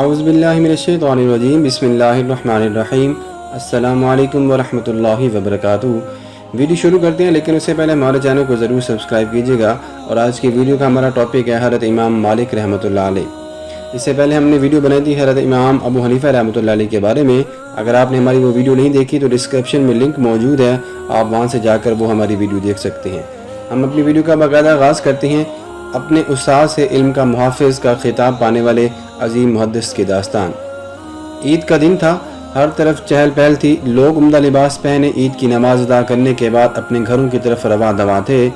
اعوذ باللہ من الشیطان الرجیم بسم اللہ الرحمن الرحیم السلام علیکم ورحمۃ اللہ وبرکاتہ۔ ویڈیو شروع کرتے ہیں لیکن اس سے پہلے ہمارے چینل کو ضرور سبسکرائب کیجیے گا، اور آج کی ویڈیو کا ہمارا ٹاپک ہے حضرت امام مالک رحمۃ اللہ علیہ۔ اس سے پہلے ہم نے ویڈیو بنائی تھی حضرت امام ابو حنیفہ رحمۃ اللہ علیہ کے بارے میں۔ اگر آپ نے ہماری وہ ویڈیو نہیں دیکھی تو ڈسکرپشن میں لنک موجود ہے، آپ وہاں سے جا کر وہ ہماری ویڈیو دیکھ سکتے ہیں۔ ہم اپنی ویڈیو کا باقاعدہ آغاز کرتے ہیں اپنے استاد سے علم کا محافظ کا خطاب پانے والے عظیم محدث کی داستان۔ عید کا دن تھا، ہر طرف چہل پہل تھی، لوگ عمدہ لباس پہنے عید کی نماز ادا کرنے کے بعد اپنے گھروں کی طرف رواں دواں تھے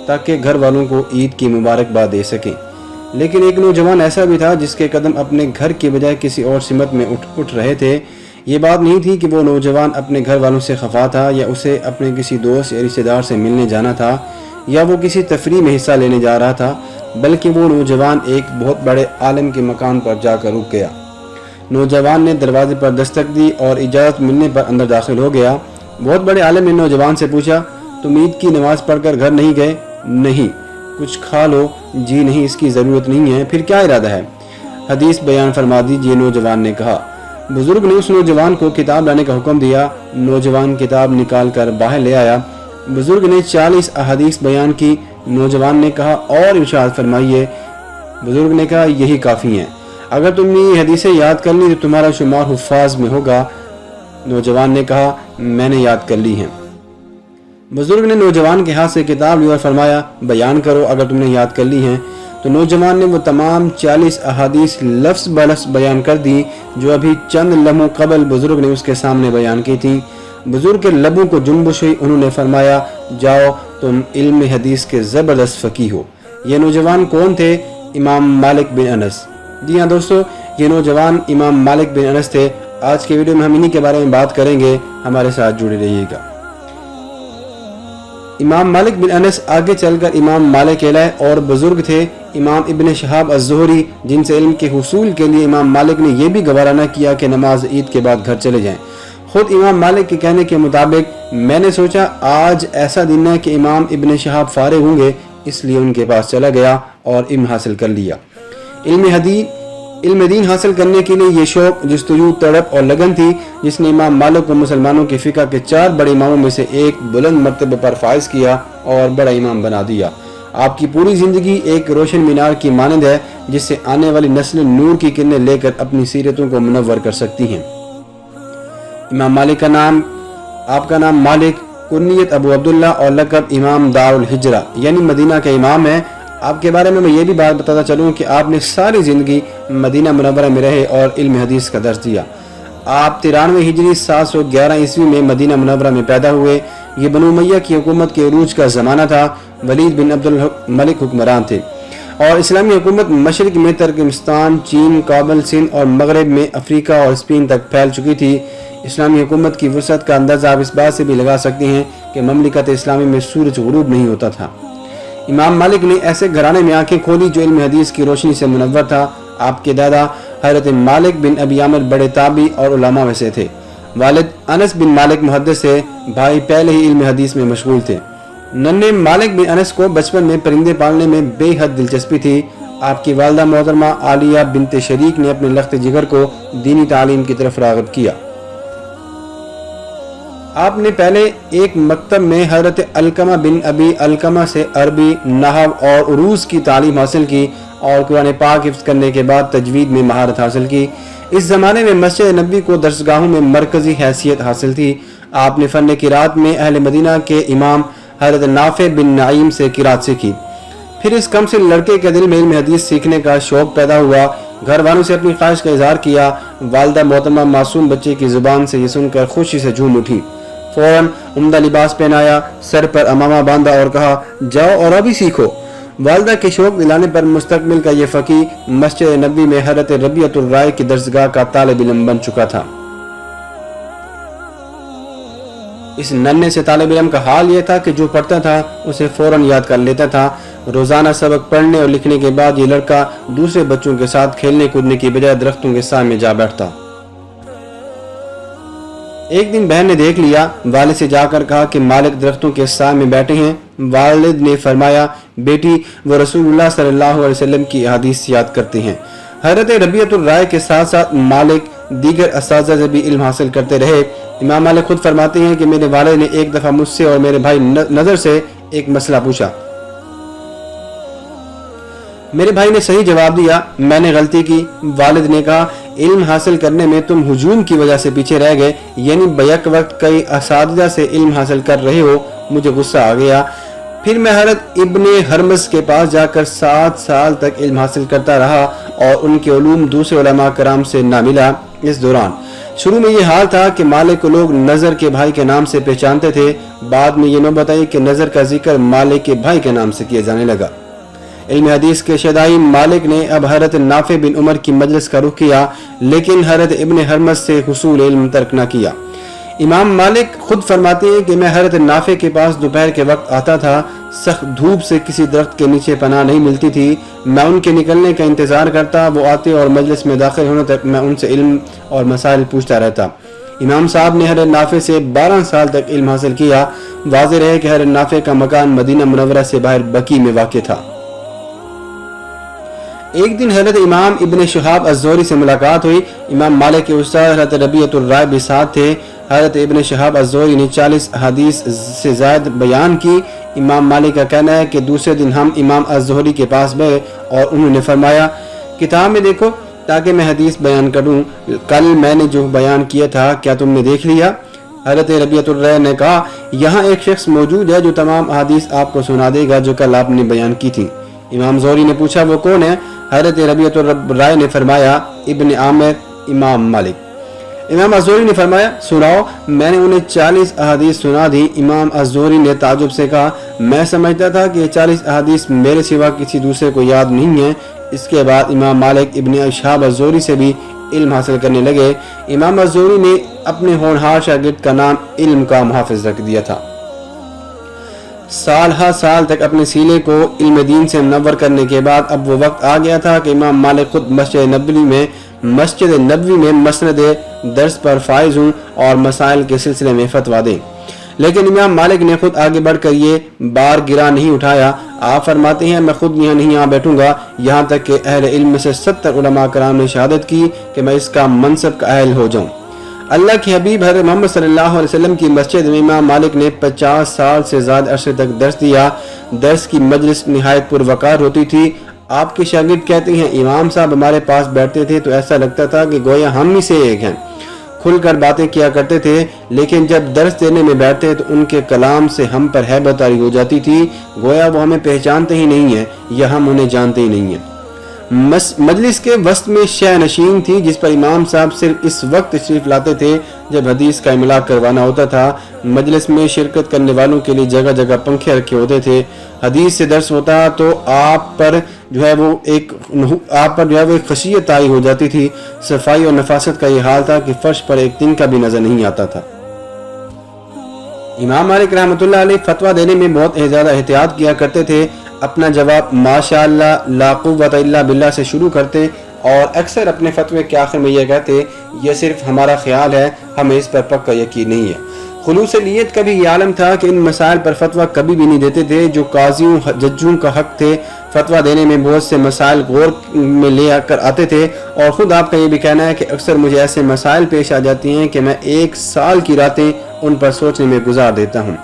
تاکہ گھر والوں کو عید کی مبارکباد دے سکیں۔ لیکن ایک نوجوان ایسا بھی تھا جس کے قدم اپنے گھر کی بجائے کسی اور سمت میں اٹھ رہے تھے۔ یہ بات نہیں تھی کہ وہ نوجوان اپنے گھر والوں سے خفا تھا، یا اسے اپنے کسی دوست یا رشتہ دار سے ملنے جانا تھا، یا وہ کسی تفریح میں حصہ لینے جا رہا تھا، بلکہ وہ نوجوان ایک بہت بڑے عالم کے مکان پر جا کر رک گیا۔ نوجوان نے دروازے پر دستک دی اور اجازت ملنے پر اندر داخل ہو گیا۔ بہت بڑے عالم نے نوجوان سے پوچھا، تم عید کی نماز پڑھ کر گھر نہیں گئے؟ نہیں۔ کچھ کھا لو؟ جی نہیں، اس کی ضرورت نہیں ہے۔ پھر کیا ارادہ ہے؟ حدیث بیان فرما دیجیے، نوجوان نے کہا۔ بزرگ نے اس نوجوان کو کتاب لانے کا حکم دیا۔ نوجوان کتاب نکال کر باہر لے آیا۔ بزرگ نے 40 احادیث بیان کی۔ نوجوان نے کہا، اور ارشاد فرمائیے۔ بزرگ نے کہا، یہی کافی ہیں، اگر تم نے یہ حدیثیں یاد کر لی تو تمہارا شمار حفاظ میں ہوگا۔ نوجوان نے کہا، میں نے یاد کر لی ہیں۔ بزرگ نے نوجوان کے ہاتھ سے کتاب لی اور فرمایا، بیان کرو اگر تم نے یاد کر لی ہیں۔ تو نوجوان نے وہ تمام 40 احادیث لفظ بلفظ بیان کر دی جو ابھی چند لمحوں قبل بزرگ نے اس کے سامنے بیان کی تھی۔ بزرگ کے لبوں کو جنبش ہوئی، انہوں نے فرمایا، جاؤ تم علم حدیث کے زبردست فقیہ ہو۔ یہ نوجوان کون تھے؟ امام مالک بن انس۔ جی ہاں دوستو، یہ نوجوان امام مالک بن انس تھے۔ آج کے ویڈیو میں ہم انہی کے بارے میں بات کریں گے، ہمارے ساتھ جڑے رہیے گا۔ امام مالک بن انس آگے چل کر امام مالک کہلائے اور بزرگ تھے امام ابن شہاب الزہری، جن سے علم کے حصول کے لیے امام مالک نے یہ بھی گوارا نہ کیا کہ نماز عید کے بعد گھر چلے جائیں۔ خود امام مالک کے کہنے کے مطابق، میں نے سوچا آج ایسا دن ہے کہ امام ابن شہاب فارغ ہوں گے، اس لیے ان کے پاس چلا گیا اور علم حاصل کر لیا۔ علم دین حاصل کرنے کے لیے یہ شوق، جستجو، تڑپ اور لگن تھی جس نے امام مالک کو مسلمانوں کی فقہ کے 4 بڑے اماموں میں سے ایک بلند مرتبے پر فائز کیا اور بڑا امام بنا دیا۔ آپ کی پوری زندگی ایک روشن مینار کی مانند ہے جس سے آنے والی نسل نور کی کرنیں لے کر اپنی سیرتوں کو منور کر سکتی ہیں۔ امام مالک کا نام، آپ کا نام مالک، کنیت ابو عبداللہ اور لقب امام دار الحجرہ یعنی مدینہ کے امام ہے۔ آپ کے بارے میں یہ بھی بات بتاتا چلوں کہ آپ نے ساری زندگی مدینہ منورہ میں رہے اور علم حدیث کا درس دیا۔ آپ 93 ہجری 711 عیسوی میں مدینہ منورہ میں پیدا ہوئے۔ یہ بنو امیہ کی حکومت کے عروج کا زمانہ تھا۔ ولید بن عبد الملک حکمران تھے اور اسلامی حکومت مشرق میں ترکمستان، چین، کابل، سندھ اور مغرب میں افریقہ اور اسپین تک پھیل چکی تھی۔ اسلامی حکومت کی وسعت کا اندازہ آپ اس بات سے بھی لگا سکتے ہیں کہ مملکت اسلامی میں سورج غروب نہیں ہوتا تھا۔ امام مالک نے ایسے گھرانے میں آنکھیں کھولی جو علم حدیث کی روشنی سے منور تھا۔ آپ کے دادا حضرت مالک بن ابی عامر بڑے تابعی اور علماء میں سے تھے۔ والد انس بن مالک محدث تھے، بھائی پہلے ہی علم حدیث میں مشغول تھے۔ ننھے مالک بن انس کو بچپن میں پرندے پالنے میں بے حد دلچسپی تھی۔ آپ کی والدہ محترمہ عالیہ بنت شریک نے اپنے لخت جگر کو دینی تعلیم کی طرف راغب کیا۔ آپ نے پہلے ایک مکتب میں حضرت علقمہ بن ابی علقمہ سے عربی، نحو اور عروض کی تعلیم حاصل کی اور قرآن پاک حفظ کرنے کے بعد تجوید میں مہارت حاصل کی۔ اس زمانے میں مسجد نبوی کو درسگاہوں میں مرکزی حیثیت حاصل تھی۔ آپ نے فن قرات میں اہل مدینہ کے امام حضرت نافع بن نعیم سے قرات سیکھی۔ پھر اس کم سے لڑکے کے دل میں علم حدیث سیکھنے کا شوق پیدا ہوا۔ گھر والوں سے اپنی خواہش کا اظہار کیا۔ والدہ محترمہ معصوم بچے کی زبان سے یہ سن کر خوشی سے جھوم اٹھی۔ فوراً عمدہ لباس پہنایا، سر پر امامہ باندھا اور کہا، جاؤ اور ابھی سیکھو۔ والدہ کے شوق دلانے پر مستقبل کا یہ فقیہ مسجد نبوی میں حضرت ربیعۃ الرائے کی درسگاہ کا طالب علم بن چکا تھا۔ اس ننھے سے طالب علم کا حال یہ تھا کہ جو پڑھتا تھا اسے فوراً یاد کر لیتا تھا۔ روزانہ سبق پڑھنے اور لکھنے کے بعد یہ لڑکا دوسرے بچوں کے ساتھ کھیلنے کودنے کی بجائے درختوں کے سائے میں جا بیٹھتا۔ ایک دن بہن نے دیکھ لیا، والد سے جا کر کہا کہ مالک درختوں کے سائے میں بیٹھے ہیں۔ والد نے فرمایا، بیٹی وہ رسول اللہ صلی اللہ علیہ وسلم کی احادیث یاد کرتے ہیں۔ حضرت ربیعۃ الرائے کے ساتھ ساتھ مالک دیگر اساتذہ سے بھی علم حاصل کرتے رہے۔ امام مالک خود فرماتے ہیں کہ میرے والد نے ایک دفعہ مجھ سے اور میرے بھائی نظر سے ایک مسئلہ پوچھا، میرے بھائی نے صحیح جواب دیا، میں نے غلطی کی۔ والد نے کہا علم حاصل کرنے میں تم ہجوم کی وجہ سے پیچھے رہ گئے، یعنی بیک وقت کئی اساتذہ سے علم حاصل کر رہے ہو۔ مجھے غصہ آ گیا، پھر میں حضرت ابن ہرمز کے پاس جا کر 7 سال تک علم حاصل کرتا رہا اور ان کے علوم دوسرے علماء کرام سے نہ ملا۔ اس دوران شروع میں یہ حال تھا کہ مالک کو لوگ نظر کے بھائی کے نام سے پہچانتے تھے، بعد میں یہ نوبت آئی کہ نظر کا ذکر مالک کے بھائی کے نام سے کیا جانے لگا۔ علم حدیث کے شیدائی مالک نے اب حضرت نافع بن عمر کی مجلس کا رخ کیا، لیکن حضرت ابن ہرمز سے حصول علم ترک نہ کیا۔ امام مالک خود فرماتے ہیں کہ میں حضرت نافع کے پاس دوپہر کے وقت آتا تھا، سخت دھوپ سے کسی درخت کے نیچے پناہ نہیں ملتی تھی، میں ان کے نکلنے کا انتظار کرتا، وہ آتے اور مجلس میں داخل ہونے تک میں ان سے علم اور مسائل پوچھتا رہتا۔ امام صاحب نے حضرت نافع سے 12 سال تک علم حاصل کیا۔ واضح رہے کہ حضرت نافع کا مکان مدینہ منورہ سے باہر بقیع میں واقع تھا۔ ایک دن حضرت امام ابن شہاب الزہری سے ملاقات ہوئی۔ امام مالک کے استاد حضرت ربیعۃ الرائے بھی ساتھ تھے۔ حضرت ابن شہاب الزہری نے 40 حدیث سے زائد بیان کی۔ امام مالک کا کہنا ہے کہ دوسرے دن ہم امام الزہری کے پاس گئے اور انہوں نے فرمایا کتاب میں دیکھو تاکہ میں حدیث بیان کروں، کل میں نے جو بیان کیا تھا کیا تم نے دیکھ لیا؟ حضرت ربیعۃ الرائے نے کہا یہاں ایک شخص موجود ہے جو تمام حدیث آپ کو سنا دے گا جو کل آپ نے بیان کی تھی۔ امام زہری نے پوچھا وہ کون ہے؟ حضرت ربیعۃ الرائے نے فرمایا ابن عامر امام مالک۔ امام الزہری نے فرمایا سناؤ، میں نے انہیں 40 احادیث سنا دی۔ امام الزہری نے تعجب سے کہا میں سمجھتا تھا کہ یہ 40 احادیث میرے سوا کسی دوسرے کو یاد نہیں ہیں۔ اس کے بعد امام مالک ابن شہاب الزہری سے بھی علم حاصل کرنے لگے۔ امام الزہری نے اپنے ہونہار شاگرد کا نام علم کا محافظ رکھ دیا تھا۔ سال ہر سال تک اپنے سینے کو علم دین سے منور کرنے کے بعد اب وہ وقت آ گیا تھا کہ امام مالک خود مسجد نبوی میں مسند درس پر فائز ہوں اور مسائل کے سلسلے میں فتویٰ دیں، لیکن امام مالک نے خود آگے بڑھ کر یہ بار گرا نہیں اٹھایا۔ آپ فرماتے ہیں میں خود یہاں نہیں آ بیٹھوں گا یہاں تک کہ اہل علم میں سے 70 علماء کرام نے شہادت کی کہ میں اس کا منصب کا اہل ہو جاؤں۔ اللہ کے حبیب حضرت محمد صلی اللہ علیہ وسلم کی مسجد میں امام مالک نے 50 سال سے زیادہ عرصے تک درس دیا۔ درس کی مجلس نہایت پروقار ہوتی تھی۔ آپ کے شاگرد کہتے ہیں امام صاحب ہمارے پاس بیٹھتے تھے تو ایسا لگتا تھا کہ گویا ہم ہی سے ایک ہیں، کھل کر باتیں کیا کرتے تھے، لیکن جب درس دینے میں بیٹھتے تو ان کے کلام سے ہم پر ہیبت طاری ہو جاتی تھی، گویا وہ ہمیں پہچانتے ہی نہیں ہیں یا ہم انہیں جانتے ہی نہیں ہیں۔ مجلس کے وسط میں شہ نشین تھی جس پر امام صاحب صرف اس وقت تشریف لاتے تھے جب حدیث کا املاء کروانا ہوتا تھا۔ مجلس میں شرکت کرنے والوں کے لیے جگہ جگہ پنکھے رکھے ہوتے تھے۔ حدیث سے درس ہوتا تو آپ پر جو ہے وہ ایک خشیت طاری ہو جاتی تھی۔ صفائی اور نفاست کا یہ حال تھا کہ فرش پر ایک تنکا بھی نظر نہیں آتا تھا۔ امام مالک رحمۃ اللہ علیہ فتویٰ دینے میں بہت زیادہ احتیاط کیا کرتے تھے۔ اپنا جواب ماشاءاللہ لا قوت الا باللہ سے شروع کرتے اور اکثر اپنے فتوے کے آخر میں یہ کہتے یہ صرف ہمارا خیال ہے، ہمیں اس پر پکا یقین نہیں ہے۔ خلوص نیت کا بھی یہ عالم تھا کہ ان مسائل پر فتویٰ کبھی بھی نہیں دیتے تھے جو قاضیوں ججوں کا حق تھے۔ فتویٰ دینے میں بہت سے مسائل غور میں لے کر آتے تھے اور خود آپ کا یہ بھی کہنا ہے کہ اکثر مجھے ایسے مسائل پیش آ جاتی ہیں کہ میں 1 سال کی راتیں ان پر سوچنے میں گزار دیتا ہوں۔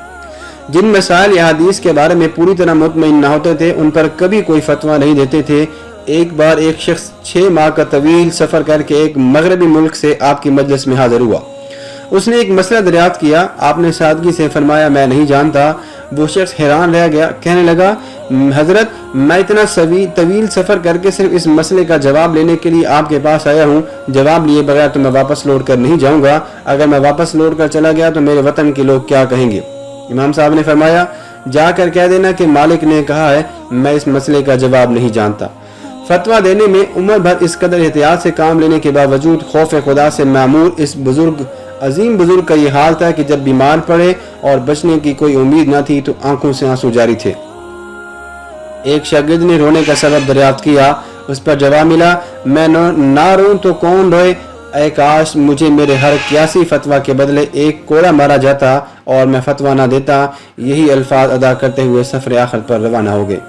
جن مسائل یا حدیث کے بارے میں پوری طرح مطمئن نہ ہوتے تھے ان پر کبھی کوئی فتویٰ نہیں دیتے تھے۔ ایک بار ایک شخص 6 ماہ کا طویل سفر کر کے ایک مغربی ملک سے آپ کی مجلس میں حاضر ہوا۔ اس نے ایک مسئلہ دریافت کیا، آپ نے سادگی سے فرمایا میں نہیں جانتا۔ وہ شخص حیران رہ گیا، کہنے لگا حضرت میں اتنا طویل سفر کر کے صرف اس مسئلے کا جواب لینے کے لیے آپ کے پاس آیا ہوں، جواب لیے بغیر تو میں واپس لوٹ کر نہیں جاؤں گا، اگر میں واپس لوٹ کر چلا گیا تو میرے وطن کے لوگ کیا کہیں گے؟ امام صاحب نے فرمایا جا کر کہہ دینا کہ مالک نے کہا ہے میں اس مسئلے کا جواب نہیں جانتا۔ فتویٰ دینے میں عمر بھر اس قدر احتیاط سے کام لینے کے باوجود خوف خدا سے معمور اس عظیم بزرگ کا یہ حال تھا کہ جب بیمار پڑے اور بچنے کی کوئی امید نہ تھی تو آنکھوں سے آنسو جاری تھے۔ ایک شاگرد نے رونے کا سبب دریافت کیا، اس پر جواب ملا میں نہ روں تو کون روئے، اے کاش مجھے میرے ہر قیاسی فتویٰ کے بدلے ایک کوڑا مارا جاتا اور میں فتویٰ نہ دیتا۔ یہی الفاظ ادا کرتے ہوئے سفر آخر پر روانہ ہو گئے۔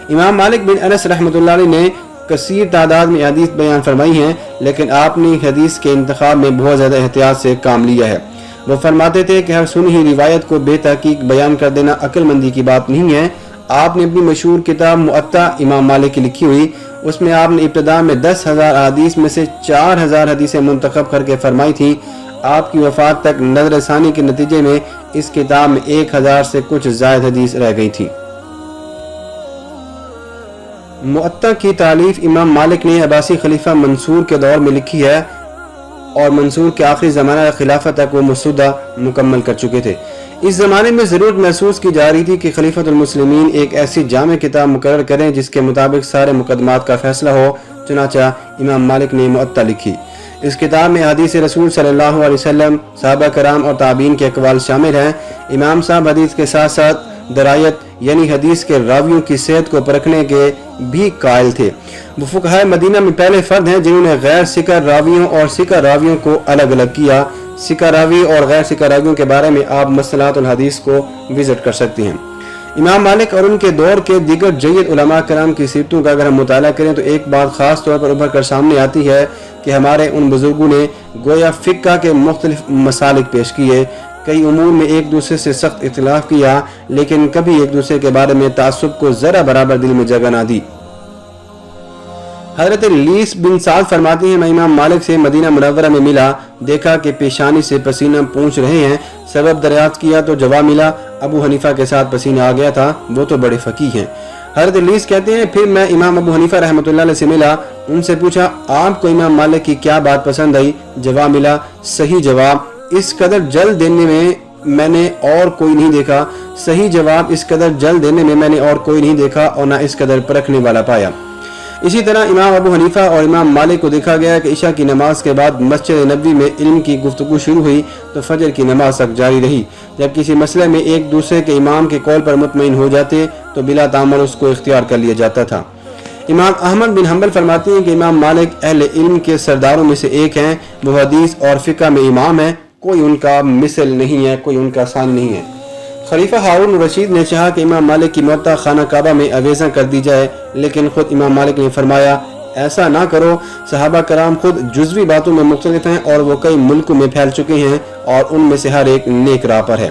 امام مالک بن انس رحمۃ اللہ علیہ نے کثیر تعداد میں حدیث بیان فرمائی ہیں، لیکن آپ نے حدیث کے انتخاب میں بہت زیادہ احتیاط سے کام لیا ہے۔ وہ فرماتے تھے کہ ہر سنی ہوئی روایت کو بے تحقیق بیان کر دینا عقل مندی کی بات نہیں ہے۔ آپ نے اپنی مشہور کتاب موطا امام مالک کی لکھی ہوئی، اس میں آپ نے ابتدا میں 10,000 حدیث میں سے 4,000 حدیثیں منتخب کر کے فرمائی تھیں۔ آپ کی وفات تک نظر ثانی کے نتیجے میں اس کتاب میں 1,000 سے کچھ زائد حدیث رہ گئی تھی۔ موطا کی تالیف امام مالک نے عباسی خلیفہ منصور کے دور میں لکھی ہے اور منصور کے آخری زمانہ خلافت تک وہ مسودہ مکمل کر چکے تھے۔ اس زمانے میں ضرورت محسوس کی جا رہی تھی کہ خلیفۃ المسلمین ایک ایسی جامع کتاب مقرر کریں جس کے مطابق سارے مقدمات کا فیصلہ ہو، چنانچہ امام مالک نے موطا لکھی۔ اس کتاب میں حدیث رسول صلی اللہ علیہ وسلم، صحابہ کرام اور تابعین کے اقوال شامل ہیں۔ امام صاحب حدیث کے ساتھ ساتھ درایت یعنی حدیث کے راویوں کی صحت کو پرکھنے کے بھی قائل تھے۔ وہ فقہائے مدینہ میں پہلے فرد ہیں جنہوں نے غیر ثقہ راویوں اور ثقہ راویوں کو الگ الگ کیا۔ ثقہ راوی اور غیر ثقہ راویوں کے بارے میں آپ مصطلحات الحدیث کو وزٹ کر سکتے ہیں۔ امام مالک اور ان کے دور کے دیگر جید علماء کرام کی سیرتوں کا اگر ہم مطالعہ کریں تو ایک بات خاص طور پر ابھر کر سامنے آتی ہے کہ ہمارے ان بزرگوں نے گویا فقہ کے مختلف مسالک پیش کیے، کئی امور میں ایک دوسرے سے سخت اختلاف کیا، لیکن کبھی ایک دوسرے کے بارے میں تعصب کو ذرا برابر دل میں جگہ نہ دی۔ حضرت لیث بن سعد فرماتی ہیں، میں امام مالک سے مدینہ منورہ میں ملا، دیکھا کہ پیشانی سے پسینہ پونچھ رہے ہیں، سبب دریافت کیا تو جواب ملا ابو حنیفہ کے ساتھ پسینہ آ گیا تھا، وہ تو بڑے فقیہ ہیں۔ حضرت لیث کہتے ہیں پھر میں امام ابو حنیفہ رحمۃ اللہ علیہ سے ملا، ان سے پوچھا آپ کو امام مالک کی کیا بات پسند آئی؟ جواب ملا صحیح جواب، اس قدر جلد دینے میں نے اور کوئی نہیں دیکھا، صحیح جواب اس قدر جلد دینے میں نے اور کوئی نہیں دیکھا اور نہ اس قدر پرکھنے والا پایا۔ اسی طرح امام ابو حنیفہ اور امام مالک کو دیکھا گیا کہ عشاء کی نماز کے بعد مسجد نبوی میں علم کی گفتگو شروع ہوئی تو فجر کی نماز تک جاری رہی۔ جب کسی مسئلے میں ایک دوسرے کے امام کے قول پر مطمئن ہو جاتے تو بلا تعمل اس کو اختیار کر لیا جاتا تھا۔ امام احمد بن حنبل فرماتے ہیں کہ امام مالک اہل علم کے سرداروں میں سے ایک ہیں، وہ حدیث اور فقہ میں امام ہیں، کوئی ان کا مثل نہیں ہے، کوئی ان کا ثانی نہیں ہے۔ خلیفہ ہارون الرشید نے چاہا کہ امام مالک کی موطا خانہ کعبہ میں اویزاں کر دی جائے، لیکن خود امام مالک نے فرمایا ایسا نہ کرو، صحابہ کرام خود جزوی باتوں میں مختلف ہیں اور وہ کئی ملکوں میں پھیل چکے ہیں اور ان میں سے ہر ایک نیک راہ پر ہے۔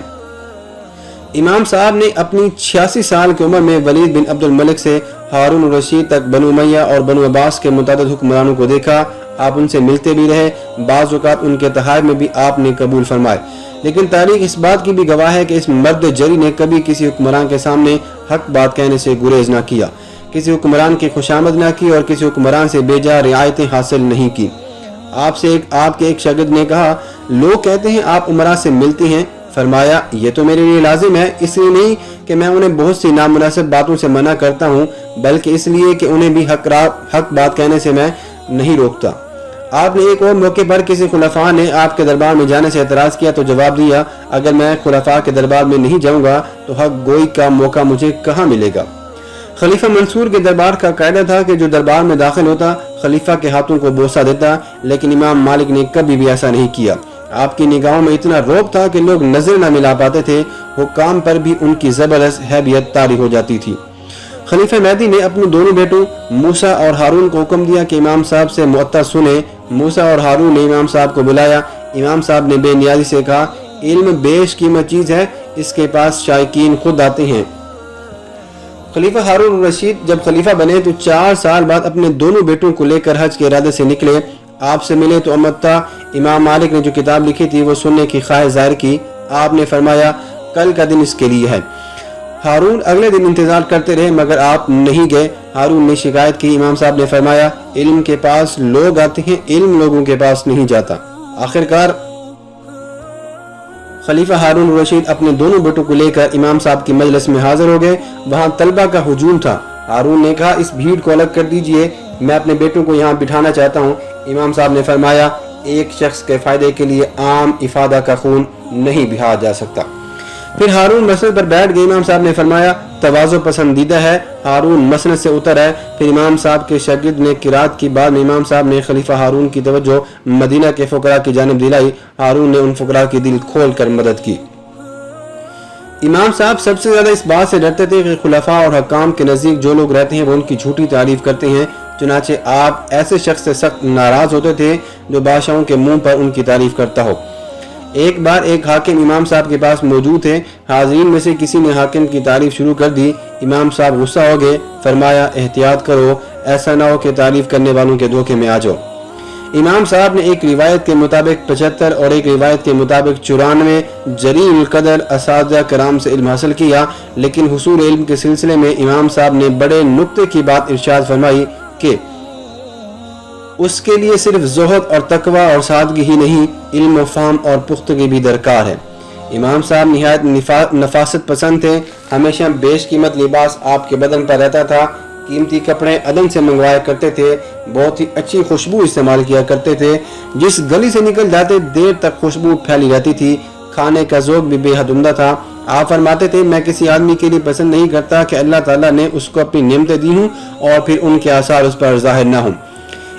امام صاحب نے اپنی 86 سال کی عمر میں ولید بن عبد الملک سے ہارون الرشید تک بنو امیہ اور بنو عباس کے متعدد حکمرانوں کو دیکھا، آپ ان سے ملتے بھی رہے، بعض اوقات ان کے تحائف میں بھی آپ نے قبول فرمائے، لیکن تاریخ اس بات کی بھی گواہ ہے کہ اس مرد جری نے کبھی کسی حکمران کے سامنے حق بات کہنے سے گریز نہ کیا، کسی حکمران کی خوشامد نہ کی اور کسی حکمران سے بے جا رعایتیں حاصل نہیں کی۔ آپ کے ایک شاگرد نے کہا لوگ کہتے ہیں آپ امراء سے ملتے ہیں، فرمایا یہ تو میرے لیے لازم ہے، اس لیے نہیں کہ میں انہیں بہت سی نامناسب باتوں سے منع کرتا ہوں، بلکہ اس لیے کہ انہیں بھی حق بات کہنے سے میں نہیں روکتا۔ آپ نے ایک اور موقع پر کسی خلفاء نے آپ کے دربار میں جانے سے اعتراض کیا تو جواب دیا اگر میں خلفاء کے دربار میں نہیں جاؤں گا تو حق گوئی کا موقع مجھے کہاں ملے گا۔ خلیفہ منصور کے دربار کا قاعدہ تھا کہ جو دربار میں داخل ہوتا خلیفہ کے ہاتھوں کو بوسہ دیتا، لیکن امام مالک نے کبھی بھی ایسا نہیں کیا۔ آپ کی نگاہوں میں اتنا روب تھا کہ لوگ نظر نہ ملا پاتے تھے، حکام پر بھی ان کی زبردست حیبیت طاری ہو جاتی تھی۔ خلیفہ مہدی نے اپنے دونوں بیٹوں موسیٰ اور ہارون کو حکم دیا کہ امام صاحب سے موطا سنیں۔ موسیٰ اور ہارون نے امام صاحب کو بلایا، امام صاحب نے بے نیازی سے کہا علم بیش قیمت چیز ہے، اس کے پاس شائقین خود آتے ہیں۔ خلیفہ ہارون الرشید جب خلیفہ بنے تو 4 سال بعد اپنے دونوں بیٹوں کو لے کر حج کے ارادے سے نکلے، آپ سے ملے تو امتا امام مالک نے جو کتاب لکھی تھی وہ سننے کی خواہش ظاہر کی، آپ نے فرمایا کل کا دن اس کے لیے ہے۔ ہارون اگلے دن انتظار کرتے رہے مگر آپ نہیں گئے۔ ہارون نے شکایت کی، امام صاحب نے فرمایا علم کے پاس لوگ آتے ہیں، علم لوگوں کے پاس نہیں جاتا۔ آخرکار خلیفہ ہارون الرشید اپنے دونوں بیٹوں کو لے کر امام صاحب کی مجلس میں حاضر ہو گئے، وہاں طلبہ کا ہجوم تھا۔ ہارون نے کہا اس بھیڑ کو الگ کر دیجئے، میں اپنے بیٹوں کو یہاں بٹھانا چاہتا ہوں۔ امام صاحب نے فرمایا ایک شخص کے فائدے کے لیے عام افادہ کا خون نہیں بہایا جا سکتا۔ پھر ہارون مسند پر بیٹھ گئے، امام صاحب نے فرمایا تواضع پسندیدہ ہے۔ ہارون مسند سے اتر ہے۔ پھر امام صاحب کے شاگرد نے قرات کی بعد میں امام صاحب نے خلیفہ ہارون کی توجہ مدینہ کے فقراء کی جانب دلائی۔ ہارون نے ان فقراء کی دل کھول کر مدد کی۔ امام صاحب سب سے زیادہ اس بات سے ڈرتے تھے کہ خلفاء اور حکام کے نزدیک جو لوگ رہتے ہیں وہ ان کی جھوٹی تعریف کرتے ہیں، چنانچہ آپ ایسے شخص سے سخت ناراض ہوتے تھے جو بادشاہوں کے منہ پر ان کی تعریف کرتا ہو۔ ایک بار ایک حاکم امام صاحب کے پاس موجود تھے۔ حاضرین میں سے کسی نے حاکم کی تعریف شروع کر دی۔ امام صاحب غصہ ہو گئے، فرمایا احتیاط کرو، ایسا نہ ہو کہ تعریف کرنے والوں کے دھوکے میں آ جاؤ۔ امام صاحب نے ایک روایت کے مطابق 75 اور ایک روایت کے مطابق 94 جلیل القدر اساتذہ کرام سے علم حاصل کیا، لیکن حصول علم کے سلسلے میں امام صاحب نے بڑے نکتے کی بات ارشاد فرمائی کہ اس کے لیے صرف زہد اور تقوی اور سادگی ہی نہیں، علم و فہم اور پختگی بھی درکار ہے۔ امام صاحب نہایت نفاست پسند تھے، ہمیشہ بیش قیمت لباس آپ کے بدن پر رہتا تھا، قیمتی کپڑے عدن سے منگوایا کرتے تھے، بہت ہی اچھی خوشبو استعمال کیا کرتے تھے، جس گلی سے نکل جاتے دیر تک خوشبو پھیلی رہتی تھی، کھانے کا ذوق بھی بے حد عمدہ تھا۔ آپ فرماتے تھے میں کسی آدمی کے لیے پسند نہیں کرتا کہ اللہ تعالیٰ نے اس کو اپنی نعمتیں دی ہوں اور پھر ان کے آثار اس پر ظاہر نہ ہوں۔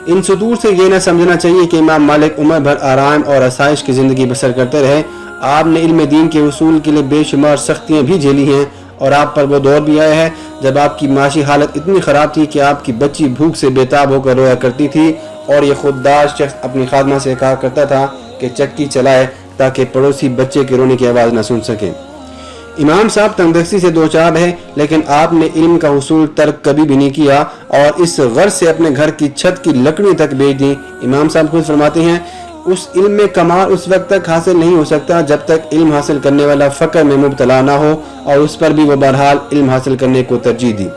ان سطور سے یہ نہ سمجھنا چاہیے کہ امام مالک عمر بھر آرام اور آسائش کی زندگی بسر کرتے رہے۔ آپ نے علم دین کے حصول کے لیے بے شمار سختیاں بھی جھیلی ہیں، اور آپ پر وہ دور بھی آیا ہے جب آپ کی معاشی حالت اتنی خراب تھی کہ آپ کی بچی بھوک سے بے تاب ہو کر رویا کرتی تھی، اور یہ خوددار شخص اپنی خادمہ سے کہا کرتا تھا کہ چکی چلائے تاکہ پڑوسی بچے کے رونے کی آواز نہ سن سکیں۔ امام صاحب تندرستی سے دوچار ہے، لیکن آپ نے علم کا حصول ترک کبھی بھی نہیں کیا، اور اس غرض سے اپنے گھر کی چھت کی لکڑی تک بیچ دی۔ امام صاحب خود فرماتے ہیں اس علم میں کمال اس وقت تک حاصل نہیں ہو سکتا جب تک علم حاصل کرنے والا فقر میں مبتلا نہ ہو، اور اس پر بھی وہ بہرحال علم حاصل کرنے کو ترجیح دی۔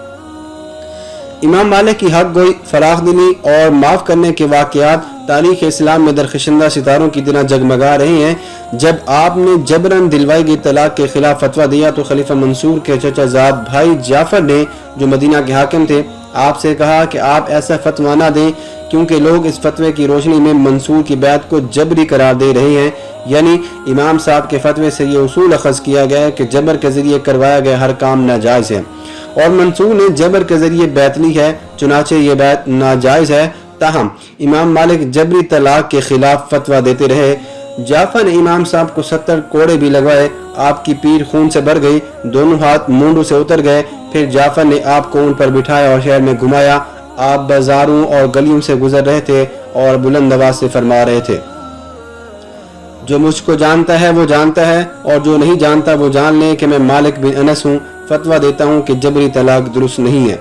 امام مالک کی حق گوئی، فراخ دلی اور معاف کرنے کے واقعات تاریخ اسلام میں درخشندہ ستاروں کی طرح جگمگا رہے ہیں۔ جب آپ نے جبراً دلوائی گئی طلاق کے خلاف فتویٰ دیا تو خلیفہ منصور کے چچا زاد بھائی جعفر نے، جو مدینہ کے حاکم تھے، آپ سے کہا کہ آپ ایسا فتویٰ نہ دیں، کیونکہ لوگ اس فتوے کی روشنی میں منصور کی بیعت کو جبری قرار دے رہے ہیں۔ یعنی امام صاحب کے فتوے سے یہ اصول اخذ کیا گیا ہے کہ جبر کے ذریعے کروایا گیا ہر کام ناجائز ہے، اور منصور نے جبر کے ذریعے بیعت لی ہے، چنانچہ یہ بیعت ناجائز ہے۔ تاہم امام مالک جبری طلاق کے خلاف فتویٰ دیتے رہے۔ جعفر نے امام صاحب کو 70 کوڑے بھی لگوائے، آپ کی پیٹھ خون سے بھر گئی، دونوں ہاتھ مونڈوں سے اتر گئے۔ پھر جعفر نے آپ کو اونٹ پر بٹھایا اور شہر میں گھمایا۔ آپ بازاروں اور گلیوں سے گزر رہے تھے اور بلند آواز سے فرما رہے تھے جو مجھ کو جانتا ہے وہ جانتا ہے، اور جو نہیں جانتا وہ جان لے کہ میں مالک بن انس ہوں، فتویٰ دیتا ہوں کہ جبری طلاق درست نہیں ہے۔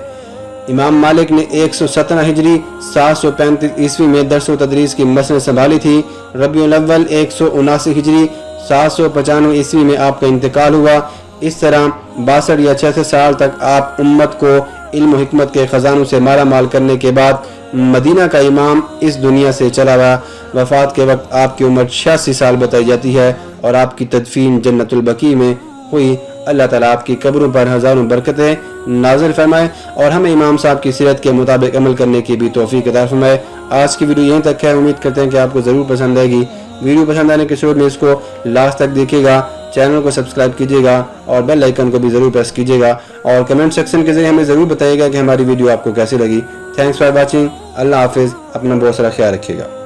امام مالک نے 117 ہجری 735 عیسوی میں درس و تدریس کی مسند سنبھالی تھی۔ ربیع الاول 179 ہجری 795 عیسوی میں آپ کا انتقال ہوا۔ اس طرح 62 یا 66 سال تک آپ امت کو علم و حکمت کے خزانوں سے مالا مال کرنے کے بعد مدینہ کا امام اس دنیا سے چلا گیا۔ وفات کے وقت آپ کی عمر 86 سال بتائی جاتی ہے، اور آپ کی تدفین جنت البقیع میں ہوئی۔ اللہ تعالیٰ آپ کی قبروں پر ہزاروں برکتیں نازل فرمائے، اور ہمیں امام صاحب کی سیرت کے مطابق عمل کرنے کی بھی توفیق عطا فرمائے۔ آج کی ویڈیو یہیں تک ہے، امید کرتے ہیں کہ آپ کو ضرور پسند آئے گی۔ ویڈیو پسند آنے کے صورت میں اس کو لاسٹ تک دیکھیے گا، چینل کو سبسکرائب کیجیے گا، اور بیل آئیکن کو بھی ضرور پریس کیجیے گا، اور کمنٹ سیکشن کے ذریعے ہمیں ضرور بتائیے گا کہ ہماری ویڈیو آپ کو کیسی لگی۔ Thanks for watching. اللہ حافظ، اپنا بہت سارا خیال رکھیے گا۔